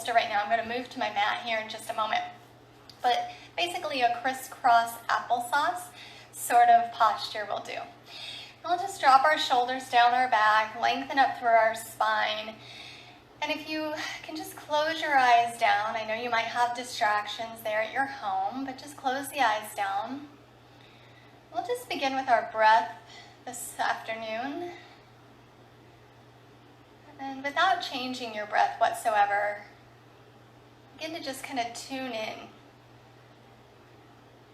bolster right now. I'm going to move to my mat here in just a moment. But basically a crisscross applesauce sort of posture will do. We'll just drop our shoulders down our back, lengthen up through our spine. And if you can just close your eyes down, I know you might have distractions there at your home, but just close the eyes down. We'll just begin with our breath this afternoon. And without changing your breath whatsoever, begin to just kind of tune in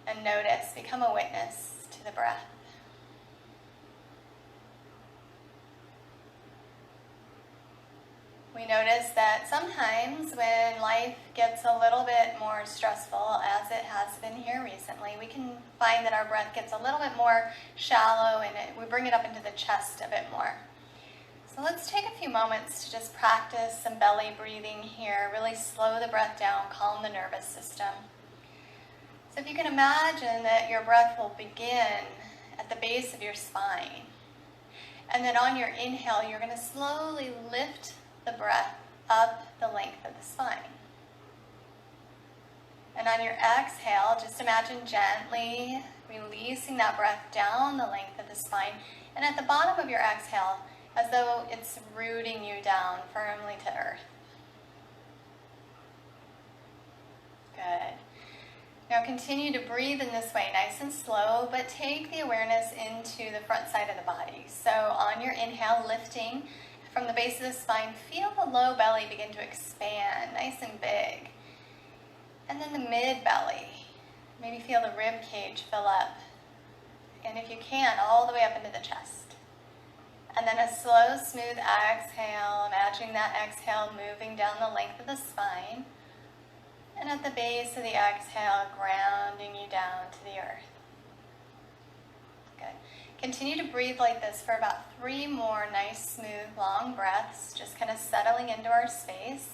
and notice, become a witness to the breath. We notice that sometimes when life gets a little bit more stressful, as it has been here recently, we can find that our breath gets a little bit more shallow and we bring it up into the chest a bit more. So let's take a few moments to just practice some belly breathing here, really slow the breath down, calm the nervous system. So if you can imagine that your breath will begin at the base of your spine, and then on your inhale, you're going to slowly lift the breath up the length of the spine. And on your exhale, just imagine gently releasing that breath down the length of the spine, and at the bottom of your exhale, as though it's rooting you down firmly to earth. Good. Now continue to breathe in this way, nice and slow, but take the awareness into the front side of the body. So on your inhale, lifting from the base of the spine, feel the low belly begin to expand, nice and big. And then the mid belly, maybe feel the rib cage fill up. And if you can, all the way up into the chest. And then a slow, smooth exhale, imagining that exhale moving down the length of the spine. And at the base of the exhale, grounding you down to the earth. Good. Continue to breathe like this for about 3 more nice, smooth, long breaths, just kind of settling into our space.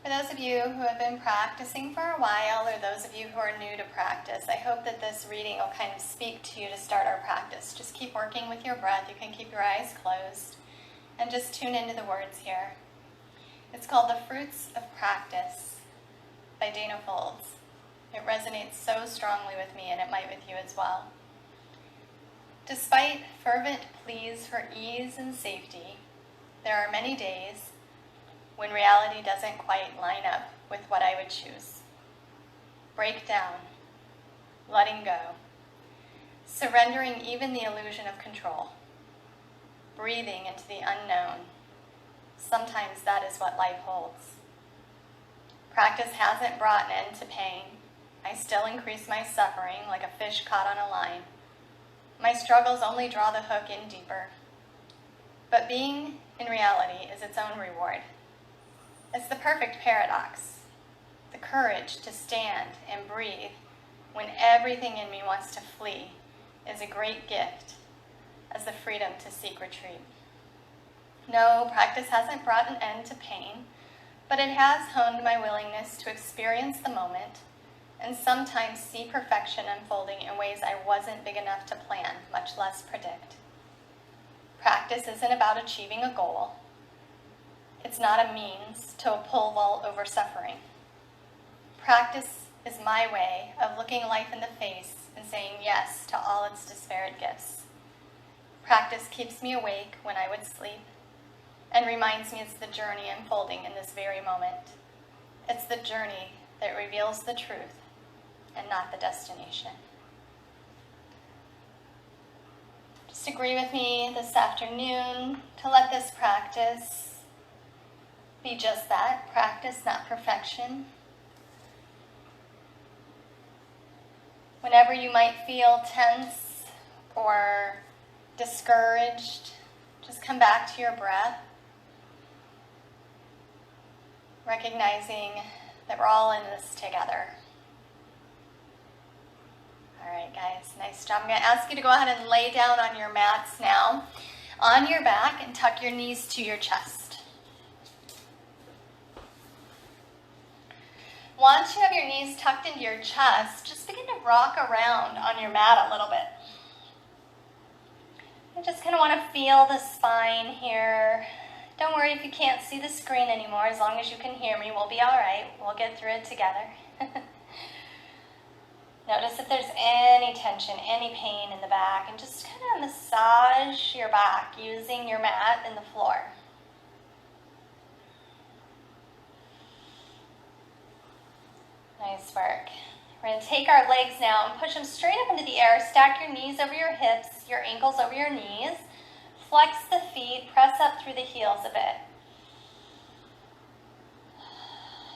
For those of you who have been practicing for a while, or those of you who are new to practice, I hope that this reading will kind of speak to you to start our practice. Just keep working with your breath. You can keep your eyes closed and just tune into the words here. It's called The Fruits of Practice by Dana Folds. It resonates so strongly with me, and it might with you as well. Despite fervent pleas for ease and safety, there are many days when reality doesn't quite line up with what I would choose. Breakdown, letting go, surrendering even the illusion of control, breathing into the unknown. Sometimes that is what life holds. Practice hasn't brought an end to pain. I still increase my suffering like a fish caught on a line. My struggles only draw the hook in deeper. But being in reality is its own reward. It's the perfect paradox. The courage to stand and breathe when everything in me wants to flee is a great gift as the freedom to seek retreat. No, practice hasn't brought an end to pain, but it has honed my willingness to experience the moment and sometimes see perfection unfolding in ways I wasn't big enough to plan, much less predict. Practice isn't about achieving a goal. It's not a means to a pole vault over suffering. Practice is my way of looking life in the face and saying yes to all its disparate gifts. Practice keeps me awake when I would sleep and reminds me it's the journey unfolding in this very moment. It's the journey that reveals the truth and not the destination. Just agree with me this afternoon to let this practice be just that, practice, not perfection. Whenever you might feel tense or discouraged, just come back to your breath, recognizing that we're all in this together. All right, guys, nice job. I'm going to ask you to go ahead and lay down on your mats now, on your back, and tuck your knees to your chest. Once you have your knees tucked into your chest, just begin to rock around on your mat a little bit. I just kind of want to feel the spine here. Don't worry if you can't see the screen anymore. As long as you can hear me, we'll be all right. We'll get through it together. Notice if there's any tension, any pain in the back, and just kind of massage your back using your mat and the floor. Nice work. We're going to take our legs now and push them straight up into the air. Stack your knees over your hips, your ankles over your knees. Flex the feet, press up through the heels a bit.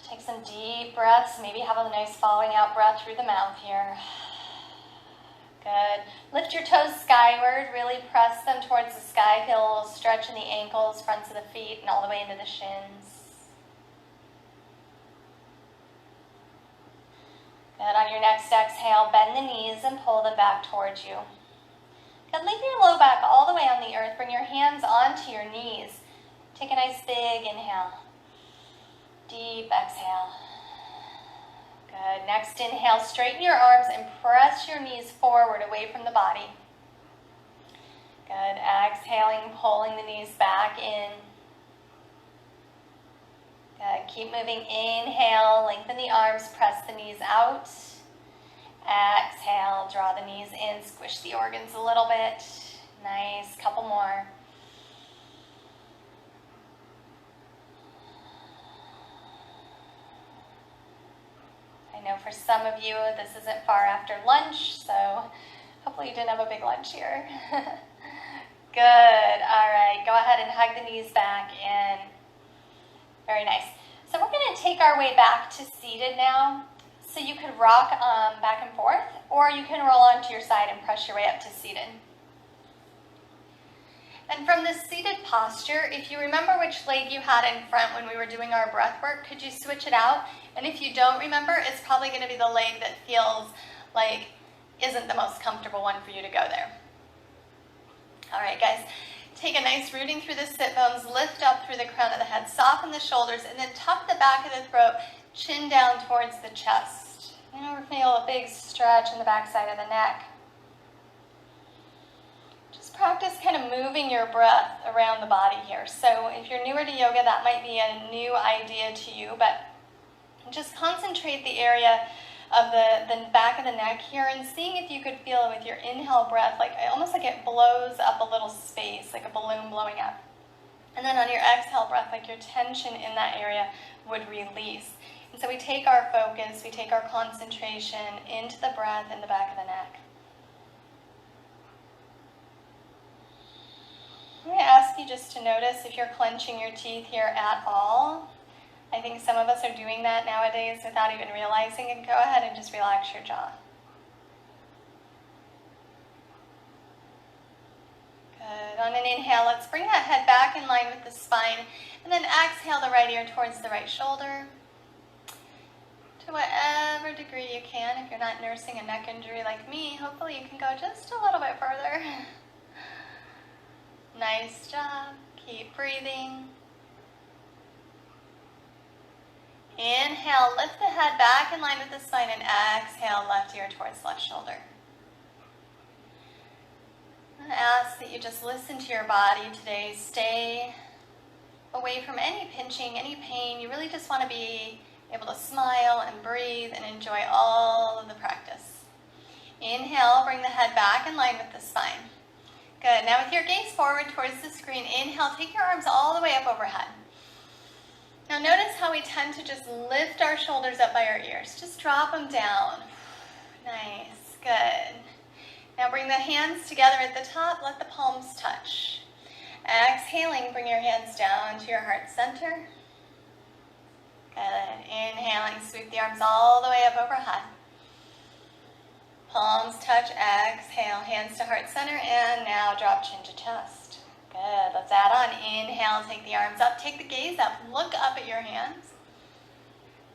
Take some deep breaths. Maybe have a nice following out breath through the mouth here. Good. Lift your toes skyward. Really press them towards the sky. Feel a little stretch in the ankles, fronts of the feet, and all the way into the shins. Good. On your next exhale, bend the knees and pull them back towards you. Good. Leave your low back all the way on the earth. Bring your hands onto your knees. Take a nice big inhale. Deep exhale. Good. Next inhale, straighten your arms and press your knees forward away from the body. Good. Exhaling, pulling the knees back in. Good. Keep moving. Inhale, lengthen the arms, press the knees out. Exhale, draw the knees in, squish the organs a little bit. Nice. Couple more. I know for some of you this isn't far after lunch, so hopefully you didn't have a big lunch here. Good. All right. Go ahead and hug the knees back in. Very nice. So we're going to take our way back to seated now. So you could rock back and forth, or you can roll onto your side and press your way up to seated. And from this seated posture, if you remember which leg you had in front when we were doing our breath work, could you switch it out? And if you don't remember, it's probably going to be the leg that feels like isn't the most comfortable one for you to go there. All right, guys. Take a nice rooting through the sit bones, lift up through the crown of the head, soften the shoulders, and then tuck the back of the throat, chin down towards the chest. Now we feel a big stretch in the back side of the neck. Just practice kind of moving your breath around the body here. So if you're newer to yoga, that might be a new idea to you, but just concentrate the area of the back of the neck here and seeing if you could feel it with your inhale breath, like almost like it blows up a little space, like a balloon blowing up. And then on your exhale breath, like your tension in that area would release. And so we take our focus, we take our concentration into the breath in the back of the neck. I'm going to ask you just to notice if you're clenching your teeth here at all. I think some of us are doing that nowadays without even realizing it. Go ahead and just relax your jaw. Good. On an inhale, let's bring that head back in line with the spine, and then exhale the right ear towards the right shoulder. To whatever degree you can. If you're not nursing a neck injury like me, hopefully you can go just a little bit further. Nice job. Keep breathing. Inhale, lift the head back in line with the spine, and exhale, left ear towards left shoulder. I ask that you just listen to your body today. Stay away from any pinching, any pain. You really just want to be able to smile and breathe and enjoy all of the practice. Inhale, bring the head back in line with the spine. Good. Now with your gaze forward towards the screen, inhale, take your arms all the way up overhead. Now notice how we tend to just lift our shoulders up by our ears. Just drop them down. Nice. Good. Now bring the hands together at the top. Let the palms touch. Exhaling, bring your hands down to your heart center. Good. Inhaling, sweep the arms all the way up overhead. Palms touch. Exhale, hands to heart center. And now drop chin to chest. Good. Let's add on. Inhale, take the arms up, take the gaze up, look up at your hands.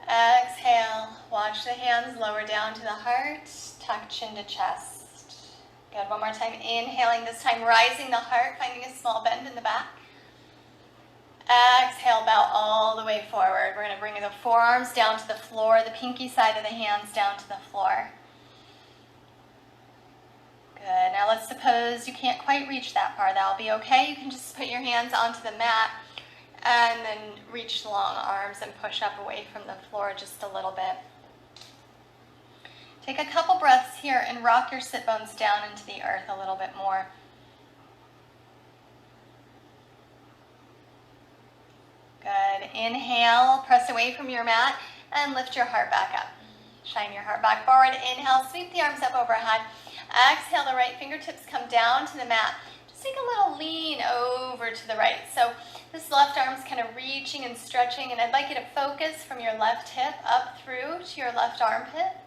Exhale, watch the hands lower down to the heart, tuck chin to chest. Good. One more time. Inhaling, this time rising the heart, finding a small bend in the back. Exhale, bow all the way forward. We're going to bring the forearms down to the floor, the pinky side of the hands down to the floor. Good. Now let's suppose you can't quite reach that far. That'll be okay. You can just put your hands onto the mat and then reach long arms and push up away from the floor just a little bit. Take a couple breaths here and rock your sit bones down into the earth a little bit more. Good. Inhale, press away from your mat and lift your heart back up. Shine your heart back forward. Inhale, sweep the arms up overhead. Exhale, the right fingertips come down to the mat. Just take a little lean over to the right. So this left arm's kind of reaching and stretching, and I'd like you to focus from your left hip up through to your left armpit.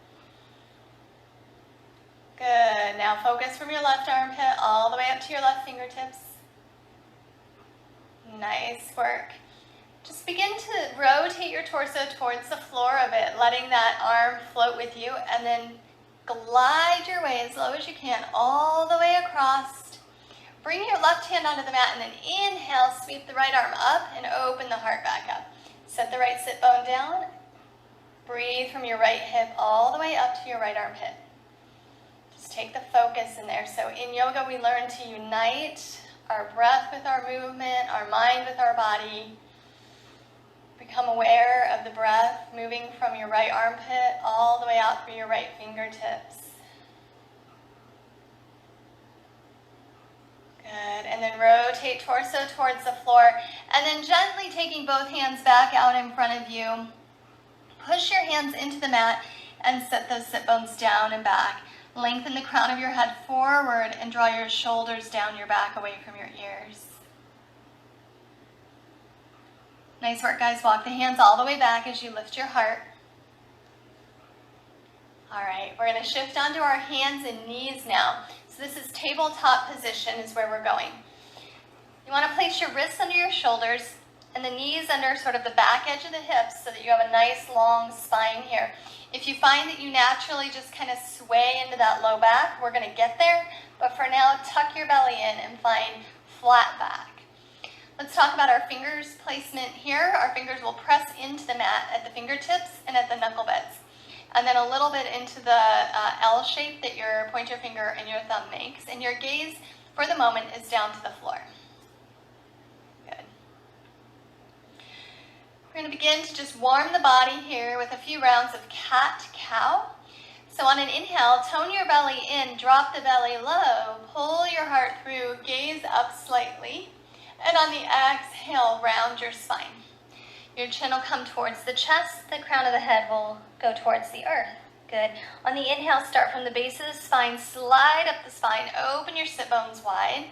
Good. Now focus from your left armpit all the way up to your left fingertips. Nice work. Just begin to rotate your torso towards the floor a bit, letting that arm float with you, and then glide your way as low as you can all the way across. Bring your left hand onto the mat and then inhale, sweep the right arm up and open the heart back up. Set the right sit bone down. Breathe from your right hip all the way up to your right armpit. Just take the focus in there. So in yoga, we learn to unite our breath with our movement, our mind with our body. Become aware of the breath moving from your right armpit all the way out through your right fingertips. Good. And then rotate torso towards the floor. And then gently taking both hands back out in front of you. Push your hands into the mat and set those sit bones down and back. Lengthen the crown of your head forward and draw your shoulders down your back away from your ears. Nice work, guys. Walk the hands all the way back as you lift your heart. All right, we're going to shift onto our hands and knees now. So this is tabletop position is where we're going. You want to place your wrists under your shoulders and the knees under sort of the back edge of the hips so that you have a nice long spine here. If you find that you naturally just kind of sway into that low back, we're going to get there. But for now, tuck your belly in and find flat back. Let's talk about our fingers placement here. Our fingers will press into the mat at the fingertips and at the knuckle beds. And then a little bit into the L shape that your pointer finger and your thumb makes. And your gaze, for the moment, is down to the floor. Good. We're going to begin to just warm the body here with a few rounds of cat-cow. So on an inhale, tone your belly in, drop the belly low, pull your heart through, gaze up slightly. And on the exhale, round your spine. Your chin will come towards the chest. The crown of the head will go towards the earth. Good. On the inhale, start from the base of the spine. Slide up the spine. Open your sit bones wide.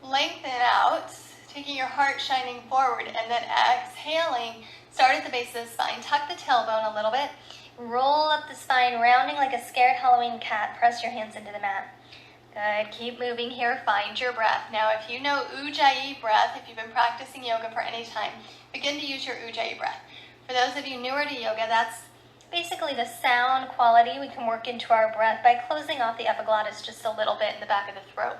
Lengthen out, taking your heart shining forward. And then exhaling, start at the base of the spine. Tuck the tailbone a little bit. Roll up the spine, rounding like a scared Halloween cat. Press your hands into the mat. Good. Keep moving here. Find your breath. Now, if you know Ujjayi breath, if you've been practicing yoga for any time, begin to use your Ujjayi breath. For those of you newer to yoga, that's basically the sound quality we can work into our breath by closing off the epiglottis just a little bit in the back of the throat.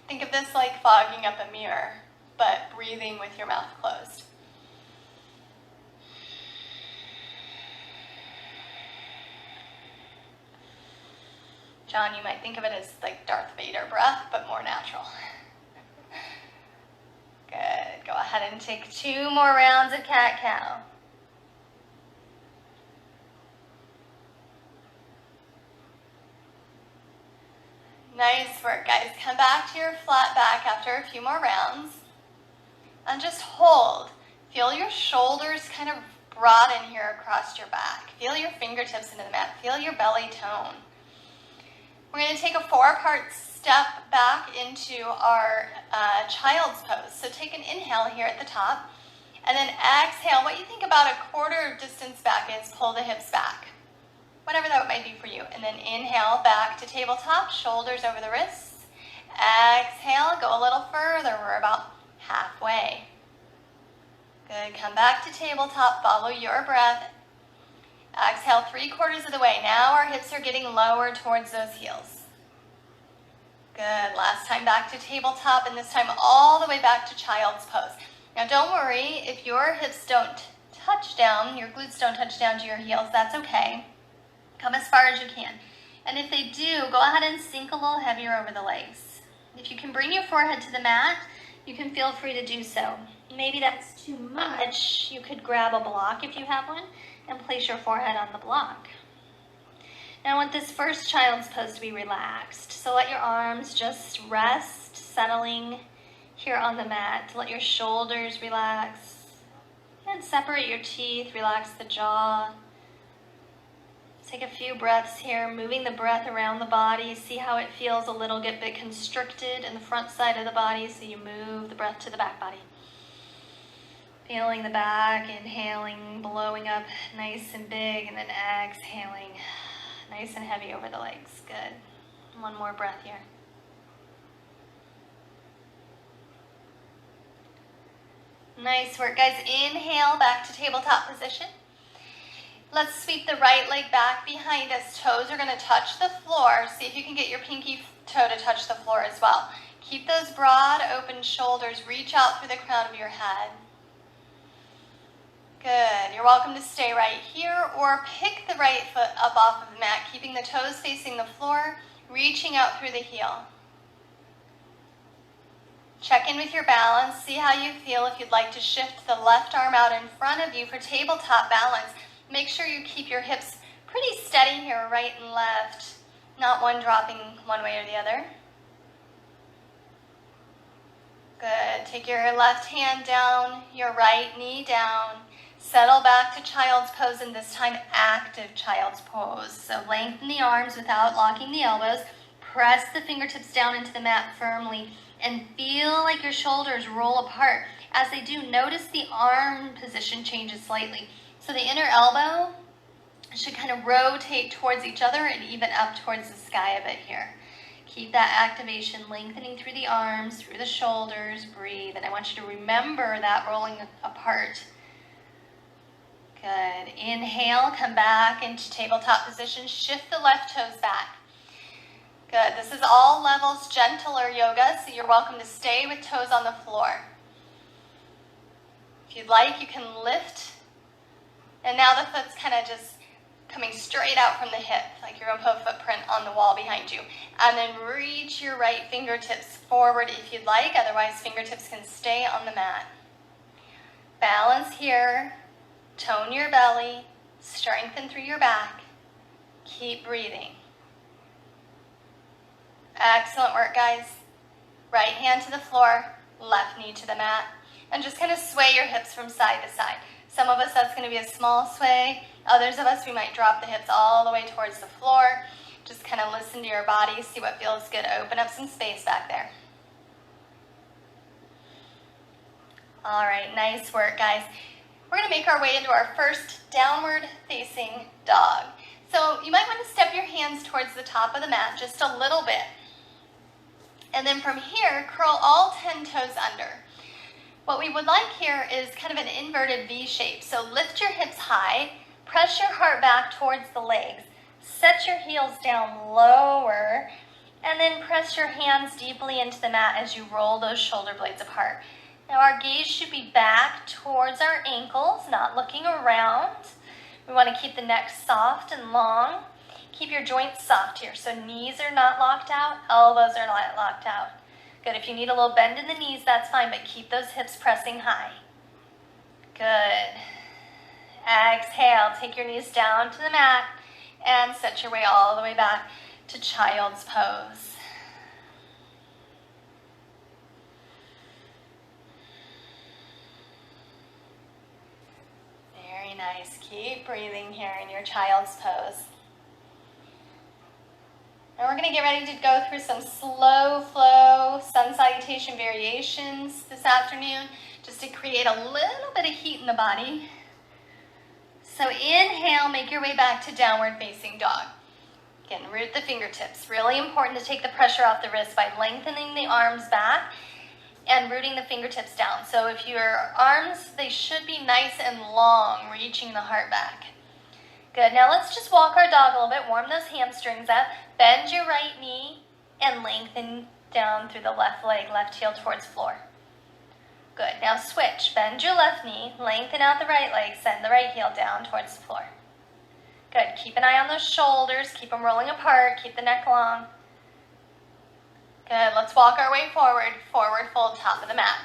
Think of this like fogging up a mirror, but breathing with your mouth closed. John, you might think of it as like Darth Vader breath, but more natural. Good. Go ahead and take 2 more rounds of cat-cow. Nice work, guys. Come back to your flat back after a few more rounds. And just hold. Feel your shoulders kind of broaden here across your back. Feel your fingertips into the mat. Feel your belly tone. We're going to take a 4-part step back into our child's pose. So take an inhale here at the top, and then exhale. What you think about a quarter distance back is pull the hips back, whatever that might be for you. And then inhale back to tabletop, shoulders over the wrists. Exhale, go a little further. We're about halfway. Good. Come back to tabletop. Follow your breath. Exhale 3/4 of the way. Now our hips are getting lower towards those heels. Good. Last time back to tabletop, and this time all the way back to child's pose. Now don't worry if your hips don't touch down, your glutes don't touch down to your heels, that's okay. Come as far as you can. And if they do, go ahead and sink a little heavier over the legs. If you can bring your forehead to the mat, you can feel free to do so. Maybe that's too much. You could grab a block if you have one and place your forehead on the block. Now I want this first child's pose to be relaxed. So let your arms just rest, settling here on the mat. Let your shoulders relax. And separate your teeth, relax the jaw. Take a few breaths here, moving the breath around the body. See how it feels a little bit constricted in the front side of the body, so you move the breath to the back body. Feeling the back, inhaling, blowing up nice and big, and then exhaling nice and heavy over the legs. Good. One more breath here. Nice work, guys. Inhale back to tabletop position. Let's sweep the right leg back behind us. Toes are going to touch the floor. See if you can get your pinky toe to touch the floor as well. Keep those broad, open shoulders. Reach out through the crown of your head. Good. You're welcome to stay right here or pick the right foot up off of the mat, keeping the toes facing the floor, reaching out through the heel. Check in with your balance. See how you feel. If you'd like to shift the left arm out in front of you for tabletop balance, make sure you keep your hips pretty steady here, right and left, not one dropping one way or the other. Good. Take your left hand down, your right knee down. Settle back to child's pose, and this time active child's pose. So lengthen the arms without locking the elbows. Press the fingertips down into the mat firmly and feel like your shoulders roll apart. As they do, notice the arm position changes slightly. So the inner elbow should kind of rotate towards each other and even up towards the sky a bit here. Keep that activation, lengthening through the arms, through the shoulders. Breathe. And I want you to remember that rolling apart. Good. Inhale, come back into tabletop position. Shift the left toes back. Good. This is all levels gentler yoga, so you're welcome to stay with toes on the floor. If you'd like, you can lift. And now the foot's kind of just coming straight out from the hip, like your own footprint on the wall behind you. And then reach your right fingertips forward if you'd like. Otherwise, fingertips can stay on the mat. Balance here. Tone your belly. Strengthen through your back. Keep breathing. Excellent work, guys. Right hand to the floor, left knee to the mat. And just kind of sway your hips from side to side. Some of us, that's going to be a small sway. Others of us, we might drop the hips all the way towards the floor. Just kind of listen to your body, see what feels good. Open up some space back there. All right, nice work, guys. We're going to make our way into our first downward facing dog. So you might want to step your hands towards the top of the mat just a little bit. And then from here, curl all 10 toes under. What we would like here is kind of an inverted V shape. So lift your hips high, press your heart back towards the legs, set your heels down lower, and then press your hands deeply into the mat as you roll those shoulder blades apart. Now our gaze should be back towards our ankles, not looking around. We want to keep the neck soft and long. Keep your joints soft here, so knees are not locked out, elbows are not locked out. Good, if you need a little bend in the knees, that's fine, but keep those hips pressing high. Good. Exhale, take your knees down to the mat and set your way all the way back to child's pose. Very nice. Keep breathing here in your child's pose. And we're going to get ready to go through some slow flow sun salutation variations this afternoon, just to create a little bit of heat in the body. So inhale, make your way back to downward facing dog. Again, root the fingertips. Really important to take the pressure off the wrist by lengthening the arms back and rooting the fingertips down. So if your arms, they should be nice and long, reaching the heart back. Good, now let's just walk our dog a little bit, warm those hamstrings up, bend your right knee, and lengthen down through the left leg, left heel towards floor. Good. Now switch. Bend your left knee, lengthen out the right leg, send the right heel down towards the floor. Good. Keep an eye on those shoulders. Keep them rolling apart. Keep the neck long. Good. Let's walk our way forward. Forward fold, top of the mat.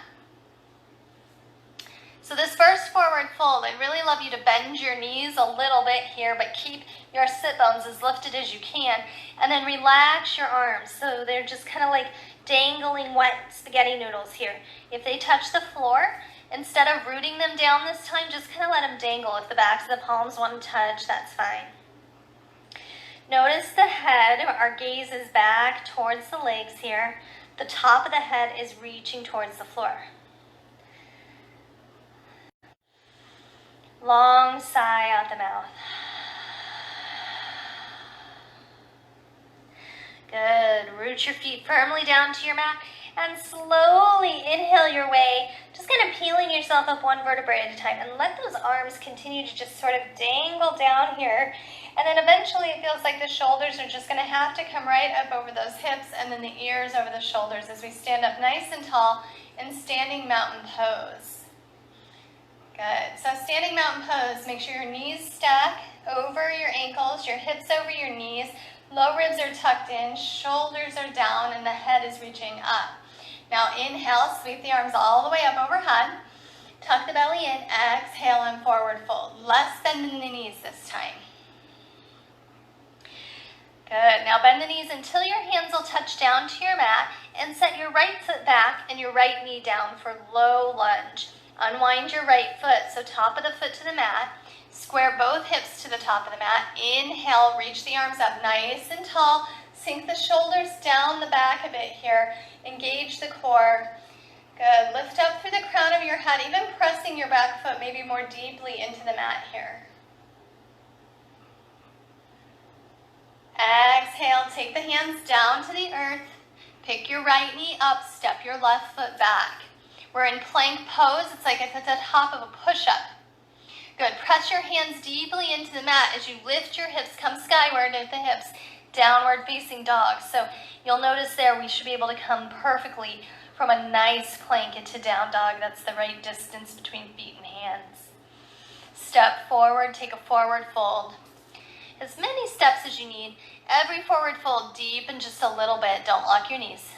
So this first forward fold, I'd really love you to bend your knees a little bit here, but keep your sit bones as lifted as you can. And then relax your arms so they're just kind of like dangling wet spaghetti noodles here. If they touch the floor, instead of rooting them down this time, just kind of let them dangle. If the backs of the palms want to touch, that's fine. Notice the head, our gaze is back towards the legs here. The top of the head is reaching towards the floor. Long sigh out the mouth. Good. Root your feet firmly down to your mat and slowly inhale your way, just kind of peeling yourself up one vertebrae at a time, and let those arms continue to just sort of dangle down here. And then eventually it feels like the shoulders are just going to have to come right up over those hips, and then the ears over the shoulders as we stand up nice and tall in standing mountain pose. Good. So standing mountain pose, make sure your knees stack over your ankles, your hips over your knees, low ribs are tucked in, shoulders are down, and the head is reaching up. Now inhale, sweep the arms all the way up overhead. Tuck the belly in, exhale and forward fold. Less bend in the knees this time. Good. Now bend the knees until your hands will touch down to your mat, and set your right foot back and your right knee down for low lunge. Unwind your right foot, so top of the foot to the mat. Square both hips to the top of the mat. Inhale, reach the arms up nice and tall. Sink the shoulders down the back a bit here. Engage the core. Good. Lift up through the crown of your head, even pressing your back foot maybe more deeply into the mat here. Exhale, take the hands down to the earth. Pick your right knee up, step your left foot back. We're in plank pose. It's like it's at the top of a push-up. Good. Press your hands deeply into the mat as you lift your hips. Come skyward at the hips. Downward facing dog. So you'll notice there we should be able to come perfectly from a nice plank into down dog. That's the right distance between feet and hands. Step forward. Take a forward fold. As many steps as you need. Every forward fold deep and just a little bit. Don't lock your knees.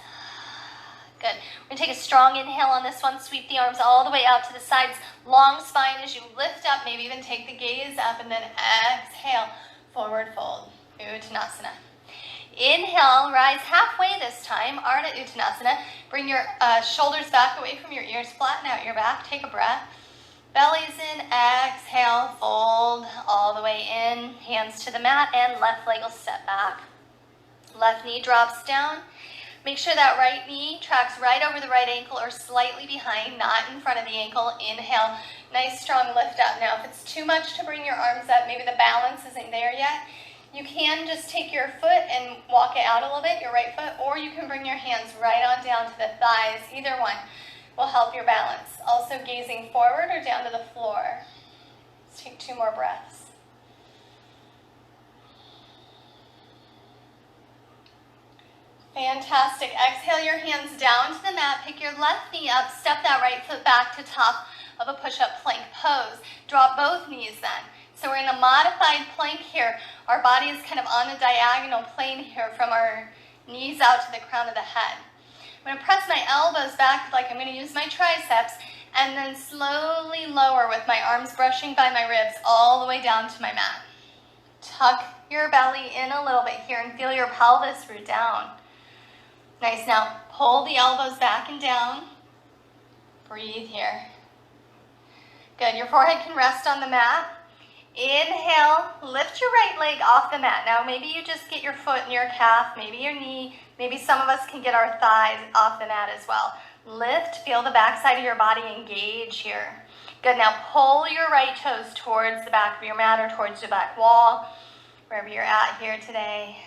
Good. We're going to take a strong inhale on this one. Sweep the arms all the way out to the sides. Long spine as you lift up. Maybe even take the gaze up and then exhale. Forward fold. Uttanasana. Inhale. Rise halfway this time. Ardha Uttanasana. Bring your shoulders back away from your ears. Flatten out your back. Take a breath. Belly's in. Exhale. Fold all the way in. Hands to the mat and left leg will step back. Left knee drops down. Make sure that right knee tracks right over the right ankle or slightly behind, not in front of the ankle. Inhale, nice strong lift up. Now if it's too much to bring your arms up, maybe the balance isn't there yet, you can just take your foot and walk it out a little bit, your right foot, or you can bring your hands right on down to the thighs. Either one will help your balance. Also gazing forward or down to the floor. Let's take 2 more breaths. Fantastic. Exhale your hands down to the mat. Pick your left knee up. Step that right foot back to top of a push-up plank pose. Drop both knees then. So we're in a modified plank here. Our body is kind of on a diagonal plane here from our knees out to the crown of the head. I'm going to press my elbows back like I'm going to use my triceps, and then slowly lower with my arms brushing by my ribs all the way down to my mat. Tuck your belly in a little bit here and feel your pelvis root down. Nice. Now pull the elbows back and down. Breathe here. Good. Your forehead can rest on the mat. Inhale, lift your right leg off the mat. Now maybe you just get your foot and your calf, maybe your knee, maybe some of us can get our thighs off the mat as well. Lift, feel the back side of your body engage here. Good. Now pull your right toes towards the back of your mat or towards the back wall, wherever you're at here today.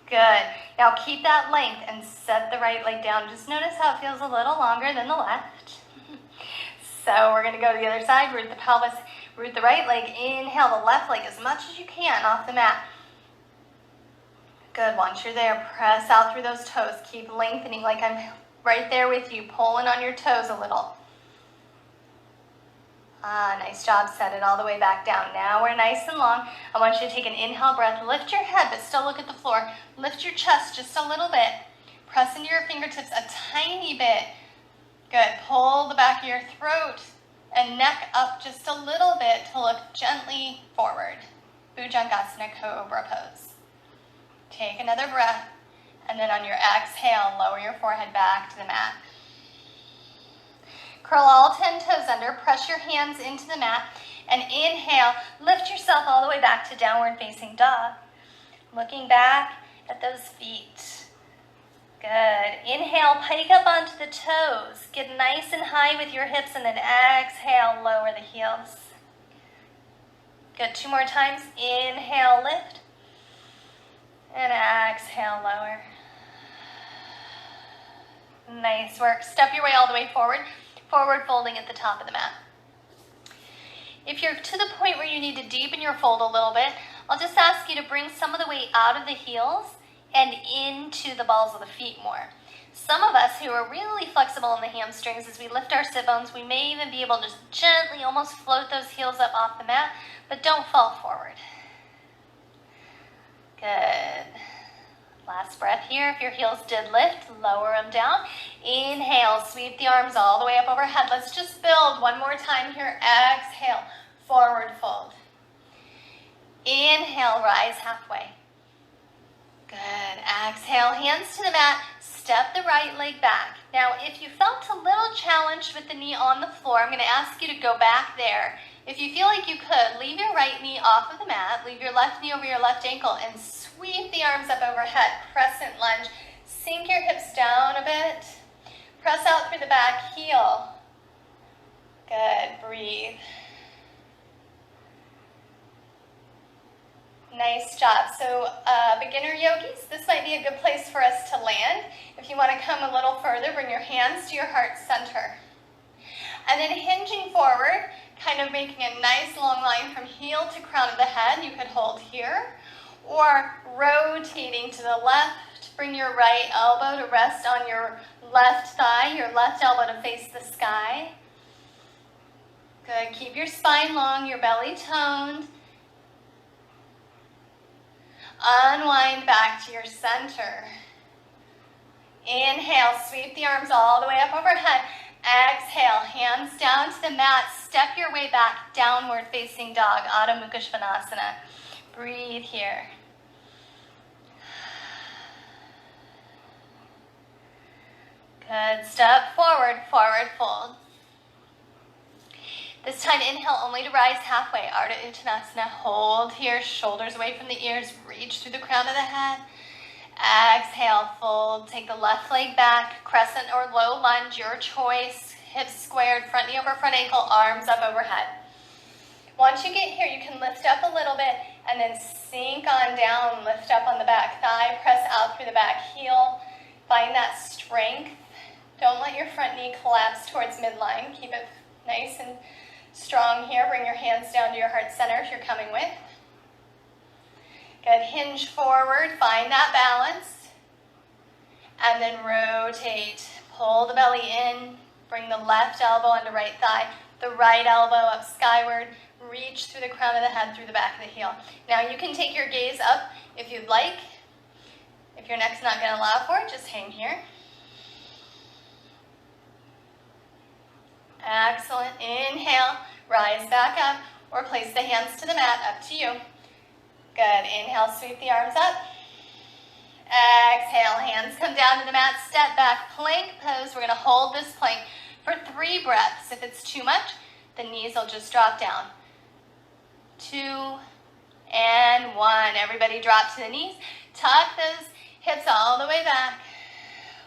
Good. Now keep that length and set the right leg down. Just notice how it feels a little longer than the left. So we're going to go to the other side. Root the pelvis, root the right leg. Inhale the left leg as much as you can off the mat. Good. Once you're there, press out through those toes. Keep lengthening like I'm right there with you, pulling on your toes a little. Nice job. Set it all the way back down. Now we're nice and long. I want you to take an inhale breath. Lift your head, but still look at the floor. Lift your chest just a little bit. Press into your fingertips a tiny bit. Good. Pull the back of your throat and neck up just a little bit to look gently forward. Bhujangasana Cobra pose. Take another breath, and then on your exhale, lower your forehead back to the mat. Curl all 10 toes under, press your hands into the mat, and inhale, lift yourself all the way back to downward facing dog. Looking back at those feet. Good. Inhale, pike up onto the toes. Get nice and high with your hips, and then exhale, lower the heels. Good. 2 more times. Inhale, lift, and exhale, lower. Nice work. Step your way all the way forward. Forward folding at the top of the mat. If you're to the point where you need to deepen your fold a little bit, I'll just ask you to bring some of the weight out of the heels and into the balls of the feet more. Some of us who are really flexible in the hamstrings, as we lift our sit bones, we may even be able to gently almost float those heels up off the mat, but don't fall forward. Good. Last breath here. If your heels did lift, lower them down. Inhale, sweep the arms all the way up overhead. Let's just build one more time here. Exhale, forward fold. Inhale, rise halfway. Good. Exhale, hands to the mat. Step the right leg back. Now, if you felt a little challenged with the knee on the floor, I'm going to ask you to go back there. If you feel like you could, leave your right knee off of the mat, leave your left knee over your left ankle, and sweep the arms up overhead. Crescent lunge. Sink your hips down a bit. Press out through the back heel. Good. Breathe. Nice job. So beginner yogis, this might be a good place for us to land. If you want to come a little further, bring your hands to your heart center. And then hinging forward, kind of making a nice long line from heel to crown of the head. You could hold here. Or rotating to the left, bring your right elbow to rest on your left thigh, your left elbow to face the sky. Good. Keep your spine long, your belly toned. Unwind back to your center. Inhale, sweep the arms all the way up overhead. Exhale, hands down to the mat. Step your way back, downward facing dog, Adho Mukha Svanasana. Breathe here. Good. Step forward, forward fold. This time, inhale only to rise halfway. Ardha Uttanasana. Hold here, shoulders away from the ears. Reach through the crown of the head. Exhale, fold. Take the left leg back. Crescent or low lunge, your choice. Hips squared, front knee over front ankle, arms up overhead. Once you get here, you can lift up a little bit and then sink on down. Lift up on the back thigh. Press out through the back heel. Find that strength. Don't let your front knee collapse towards midline. Keep it nice and strong here. Bring your hands down to your heart center if you're coming with. Good. Hinge forward. Find that balance. And then rotate. Pull the belly in. Bring the left elbow under right thigh. The right elbow up skyward. Reach through the crown of the head, through the back of the heel. Now you can take your gaze up if you'd like. If your neck's not going to allow for it, just hang here. Excellent. Inhale, rise back up, or place the hands to the mat, up to you. Good. Inhale, sweep the arms up. Exhale, hands come down to the mat, step back, plank pose. We're going to hold this plank for 3 breaths. If it's too much, the knees will just drop down. 2 and 1. Everybody drop to the knees. Tuck those hips all the way back.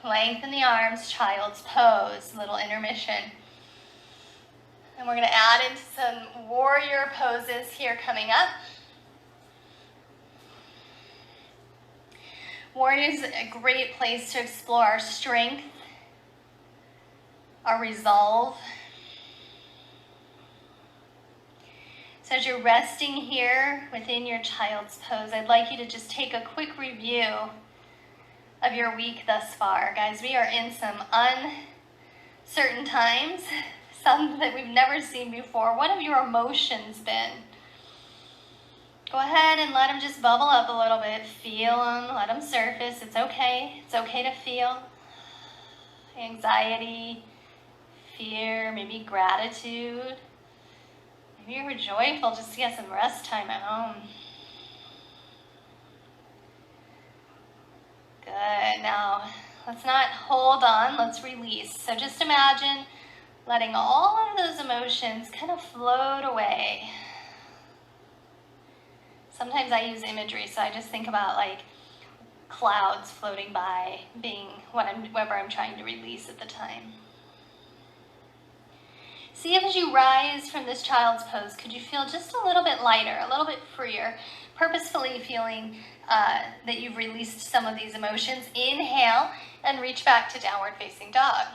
Lengthen the arms, child's pose, little intermission. And we're going to add into some warrior poses here coming up. Warrior is a great place to explore our strength, our resolve. So as you're resting here within your child's pose, I'd like you to just take a quick review of your week thus far. Guys, we are in some uncertain times. something that we've never seen before. What have your emotions been? Go ahead and let them just bubble up a little bit. Feel them, let them surface. It's okay. It's okay to feel anxiety, fear, maybe gratitude. Maybe you're joyful just to get some rest time at home. Good. Now, let's not hold on. Let's release. So just imagine letting all of those emotions kind of float away. Sometimes I use imagery, so I just think about like clouds floating by being whatever I'm trying to release at the time. See if as you rise from this child's pose, could you feel just a little bit lighter, a little bit freer, purposefully feeling that you've released some of these emotions. Inhale and reach back to downward facing dog.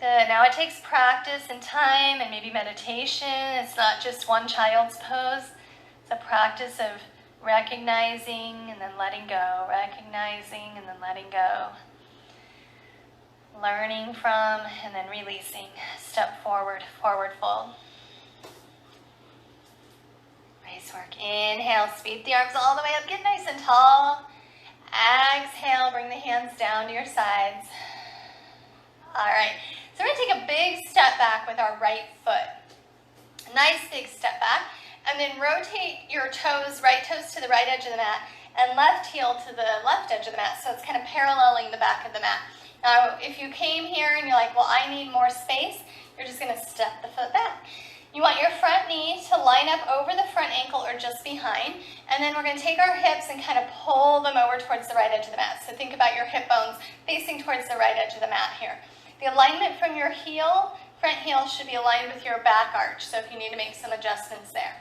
Good. Now it takes practice and time and maybe meditation. It's not just one child's pose. It's a practice of recognizing and then letting go, recognizing and then letting go. Learning from and then releasing. Step forward, forward fold. Nice work. Inhale, sweep the arms all the way up. Get nice and tall. Exhale, bring the hands down to your sides. All right. So we're going to take a big step back with our right foot. Nice big step back. And then rotate your toes, right toes to the right edge of the mat and left heel to the left edge of the mat. So it's kind of paralleling the back of the mat. Now, if you came here and you're like, well, I need more space, you're just going to step the foot back. You want your front knee to line up over the front ankle or just behind. And then we're going to take our hips and kind of pull them over towards the right edge of the mat. So think about your hip bones facing towards the right edge of the mat here. The alignment from your heel, front heel, should be aligned with your back arch. So if you need to make some adjustments there.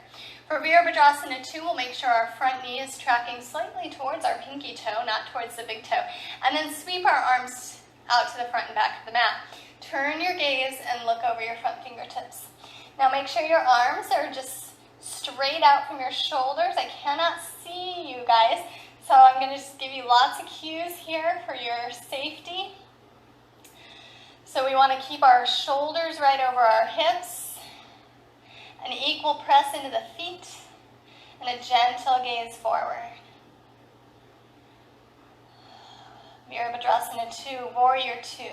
For Virabhadrasana 2, we'll make sure our front knee is tracking slightly towards our pinky toe, not towards the big toe. And then sweep our arms out to the front and back of the mat. Turn your gaze and look over your front fingertips. Now make sure your arms are just straight out from your shoulders. I cannot see you guys, so I'm going to just give you lots of cues here for your safety. So we want to keep our shoulders right over our hips, an equal press into the feet, and a gentle gaze forward. Virabhadrasana 2, Warrior 2.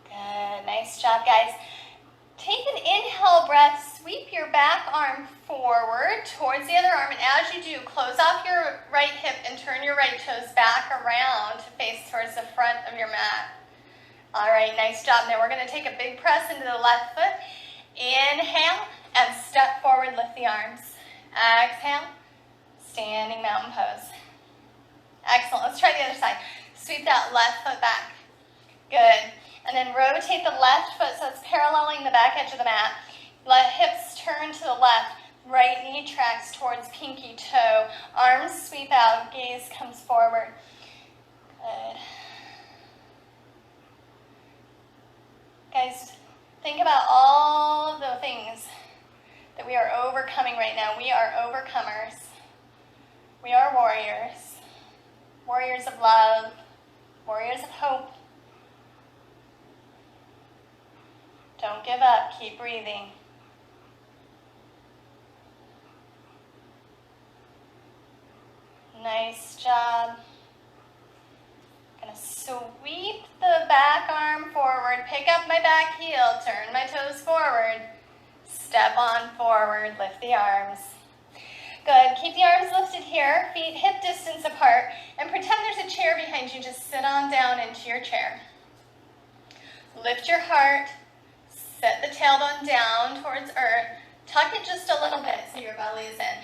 Good, nice job, guys. Take an inhale breath, sweep your back arm forward towards the other arm, and as you do, close off your right hip and turn your right toes back around to face towards the front of your mat. All right, nice job. Now we're going to take a big press into the left foot. Inhale and step forward, lift the arms. Exhale, standing mountain pose. Excellent. Let's try the other side. Sweep that left foot back. Good. And then rotate the left foot so it's paralleling the back edge of the mat. Let hips turn to the left. Right knee tracks towards pinky toe. Arms sweep out. Gaze comes forward. Good. Guys, think about all of the things that we are overcoming right now. We are overcomers. We are warriors. Warriors of love. Warriors of hope. Don't give up. Keep breathing. Nice job. Gonna sweep the back arm forward. Pick up my back heel. Turn my toes forward. Step on forward. Lift the arms. Good. Keep the arms lifted here. Feet hip distance apart. And pretend there's a chair behind you. Just sit on down into your chair. Lift your heart. Set the tailbone down towards earth. Tuck it just a little bit so your belly is in.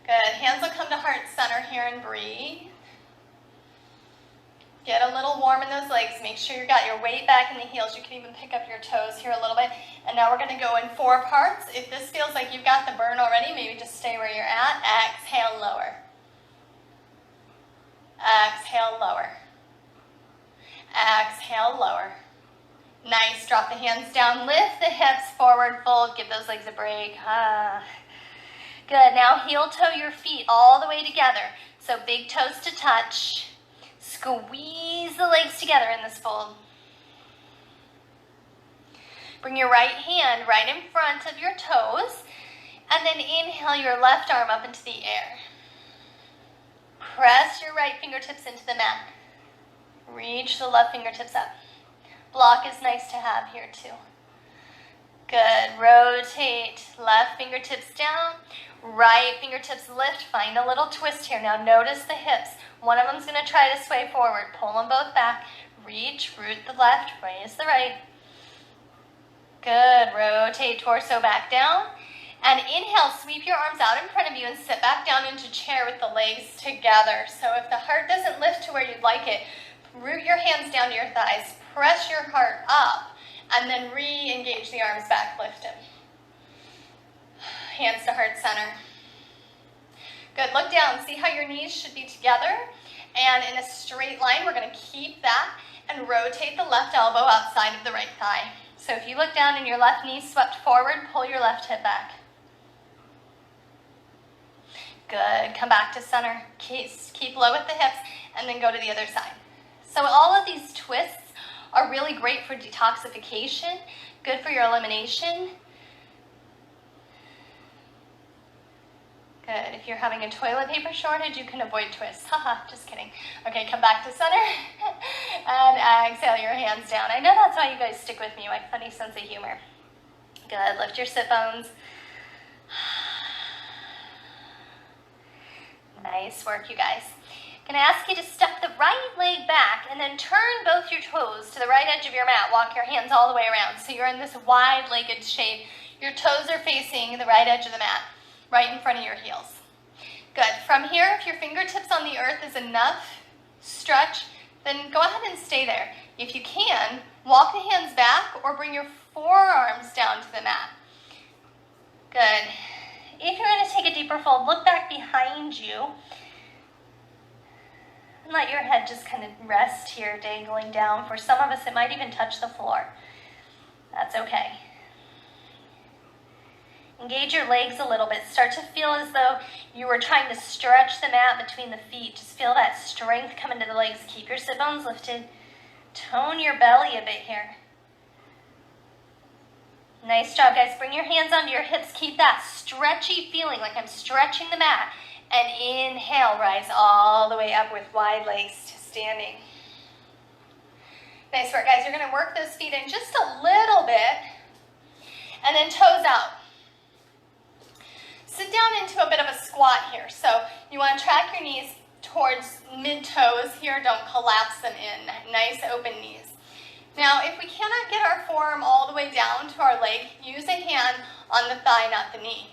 Good. Hands will come to heart center here and breathe. Get a little warm in those legs. Make sure you got your weight back in the heels. You can even pick up your toes here a little bit. And now we're going to go in 4 parts. If this feels like you've got the burn already, maybe just stay where you're at. Exhale, lower. Exhale, lower. Exhale, lower. Nice. Drop the hands down. Lift the hips forward, fold. Give those legs a break. Good. Now heel toe your feet all the way together. So big toes to touch. Squeeze the legs together in this fold. Bring your right hand right in front of your toes, and then inhale your left arm up into the air. Press your right fingertips into the mat. Reach the left fingertips up. Block is nice to have here too. Good. Rotate left fingertips down. Right fingertips lift. Find a little twist here. Now notice the hips. One of them's going to try to sway forward. Pull them both back. Reach, root the left, raise the right. Good. Rotate torso back down. And inhale, sweep your arms out in front of you and sit back down into chair with the legs together. So if the heart doesn't lift to where you'd like it, root your hands down to your thighs. Press your heart up. And then re-engage the arms back, lift them. Hands to heart center. Good, look down, see how your knees should be together. And in a straight line, we're gonna keep that and rotate the left elbow outside of the right thigh. So if you look down and your left knee swept forward, pull your left hip back. Good, come back to center. Keep low at the hips and then go to the other side. So all of these twists are really great for detoxification, good for your elimination. Good. If you're having a toilet paper shortage, you can avoid twists. Haha, just kidding. Okay, come back to center and exhale your hands down. I know that's why you guys stick with me, my funny sense of humor. Good. Lift your sit bones. Nice work, you guys. Gonna ask you to step the right leg back and then turn both your toes to the right edge of your mat. Walk your hands all the way around. So you're in this wide-legged shape. Your toes are facing the right edge of the mat, right in front of your heels. Good. From here, if your fingertips on the earth is enough stretch, then go ahead and stay there. If you can, walk the hands back or bring your forearms down to the mat. Good. If you're going to take a deeper fold, look back behind you. And let your head just kind of rest here, dangling down. For some of us, it might even touch the floor. That's okay. Engage your legs a little bit. Start to feel as though you were trying to stretch the mat between the feet. Just feel that strength come into the legs. Keep your sit bones lifted. Tone your belly a bit here. Nice job, guys. Bring your hands onto your hips. Keep that stretchy feeling like I'm stretching the mat. And inhale, rise all the way up with wide legs to standing. Nice work, guys. You're going to work those feet in just a little bit. And then toes out. Sit down into a bit of a squat here. So you want to track your knees towards mid-toes here. Don't collapse them in. Nice open knees. Now, if we cannot get our forearm all the way down to our leg, use a hand on the thigh, not the knee.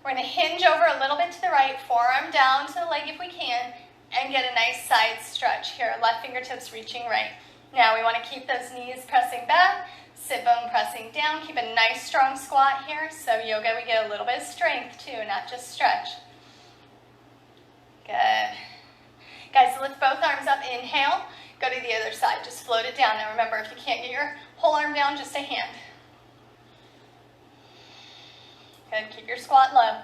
We're going to hinge over a little bit to the right, forearm down to the leg if we can, and get a nice side stretch here. Left fingertips reaching right. Now we want to keep those knees pressing back, sit bone pressing down. Keep a nice strong squat here. So yoga, we get a little bit of strength too, not just stretch. Good. Guys, lift both arms up, inhale. Go to the other side, just float it down. Now remember, if you can't get your whole arm down, just a hand. Good, keep your squat low.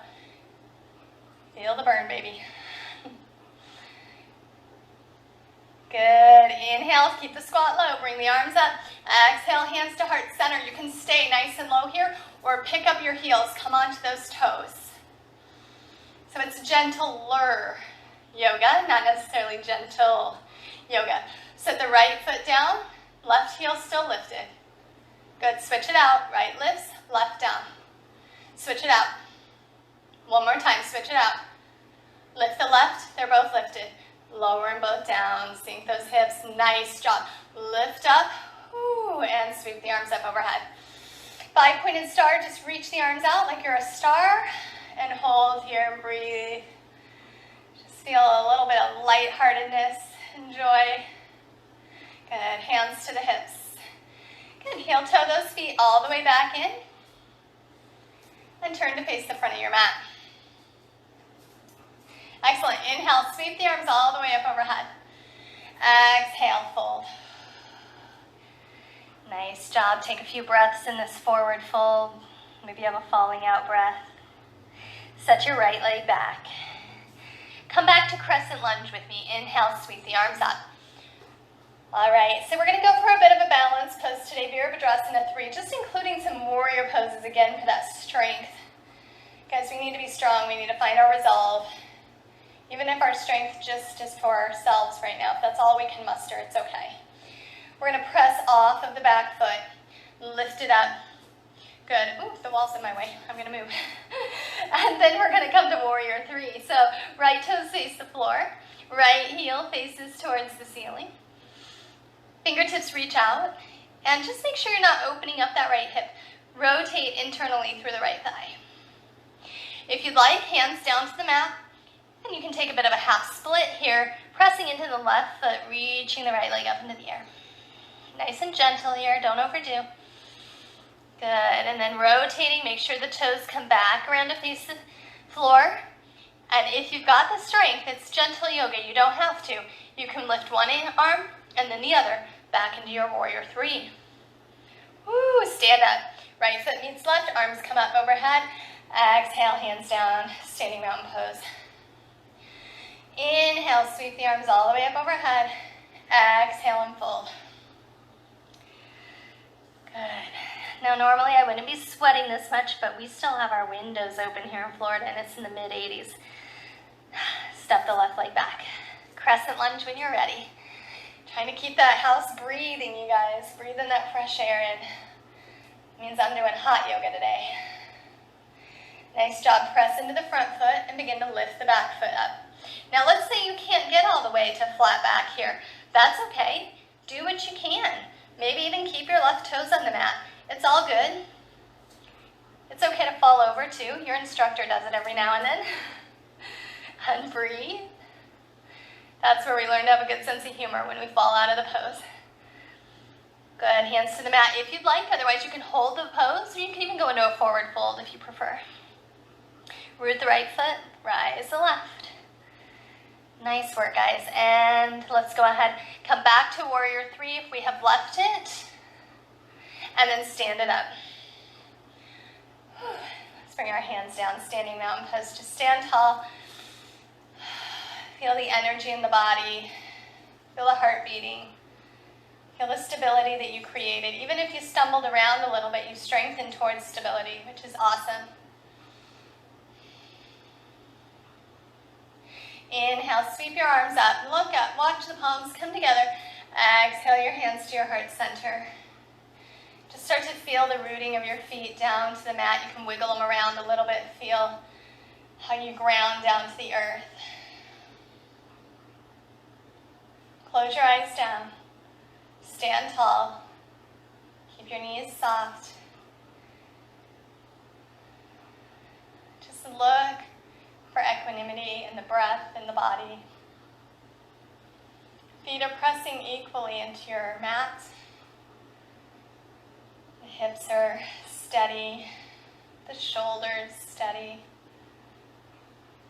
Feel the burn, baby. Good, inhale, keep the squat low, bring the arms up. Exhale, hands to heart center. You can stay nice and low here, or pick up your heels, come onto those toes. So it's gentler yoga, not necessarily gentle yoga. Set the right foot down, left heel still lifted. Good, switch it out. Right lifts, left down. Switch it out. One more time, switch it out. Lift the left, they're both lifted. Lower them both down, sink those hips, nice job. Lift up, and sweep the arms up overhead. 5-pointed star, just reach the arms out like you're a star, and hold here and breathe. Just feel a little bit of lightheartedness, enjoy. Good, hands to the hips. Good, heel toe those feet all the way back in. And turn to face the front of your mat. Excellent, inhale, sweep the arms all the way up overhead. Exhale, fold. Nice job, take a few breaths in this forward fold. Maybe you have a falling out breath. Set your right leg back. Come back to crescent lunge with me. Inhale, sweep the arms up. All right, so we're gonna go for a bit of a balance pose today, Virabhadrasana 3, just including some warrior poses again for that strength. Guys, we need to be strong, we need to find our resolve. Even if our strength just is for ourselves right now, if that's all we can muster, it's okay. We're gonna press off of the back foot, lift it up. Good. Ooh, the wall's in my way. I'm gonna move. And then we're gonna come to warrior 3. So right toes face the floor, right heel faces towards the ceiling. Fingertips reach out, and just make sure you're not opening up that right hip. Rotate internally through the right thigh. If you'd like, hands down to the mat, and you can take a bit of a half split here, pressing into the left foot, reaching the right leg up into the air. Nice and gentle here, don't overdo. Good, and then rotating, make sure the toes come back around to face the floor. And if you've got the strength, it's gentle yoga, you don't have to. You can lift one arm and then the other back into your warrior 3. Woo, stand up. Right foot meets left, arms come up overhead. Exhale, hands down, standing mountain pose. Inhale, sweep the arms all the way up overhead. Exhale and fold. Good. Now normally I wouldn't be sweating this much, but we still have our windows open here in Florida and it's in the mid-80s. Step the left leg back. Crescent lunge when you're ready. Trying to keep that house breathing, you guys. Breathing that fresh air in. It means I'm doing hot yoga today. Nice job. Press into the front foot and begin to lift the back foot up. Now let's say you can't get all the way to flat back here. That's okay. Do what you can. Maybe even keep your left toes on the mat. It's all good. It's okay to fall over too. Your instructor does it every now and then. And breathe. That's where we learn to have a good sense of humor, when we fall out of the pose. Good, hands to the mat if you'd like. Otherwise you can hold the pose, or you can even go into a forward fold if you prefer. Root the right foot, rise the left. Nice work, guys. And let's go ahead, come back to warrior 3 if we have left it. And then stand it up. Let's bring our hands down, standing mountain pose. Just stand tall. Feel the energy in the body. Feel the heart beating. Feel the stability that you created. Even if you stumbled around a little bit, you strengthened towards stability, which is awesome. Inhale, sweep your arms up, look up, watch the palms come together. Exhale your hands to your heart center. Just start to feel the rooting of your feet down to the mat. You can wiggle them around a little bit. Feel how you ground down to the earth. Close your eyes down. Stand tall. Keep your knees soft. Just look for equanimity in the breath and the body. Feet are pressing equally into your mat. The hips are steady. The shoulders steady.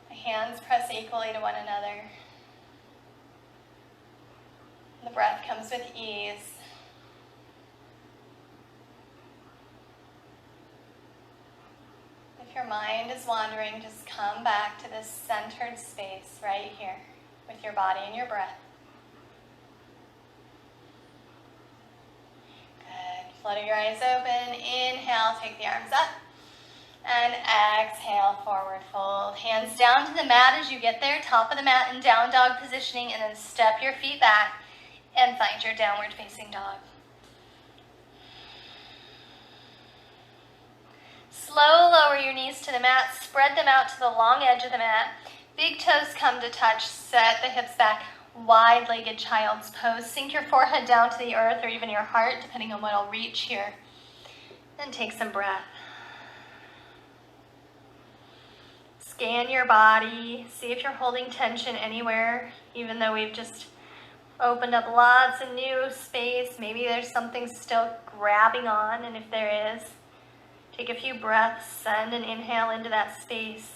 The hands press equally to one another. The breath comes with ease. If your mind is wandering, just come back to this centered space right here with your body and your breath. Good. Flutter your eyes open. Inhale, take the arms up. And exhale, forward fold. Hands down to the mat as you get there, top of the mat in down dog positioning, and then step your feet back and find your downward facing dog. Slow lower your knees to the mat, spread them out to the long edge of the mat. Big toes come to touch, set the hips back, wide-legged child's pose. Sink your forehead down to the earth or even your heart, depending on what will reach here. Then take some breath. Scan your body, see if you're holding tension anywhere, even though we've just opened up lots of new space. Maybe there's something still grabbing on, and if there is, take a few breaths, send an inhale into that space,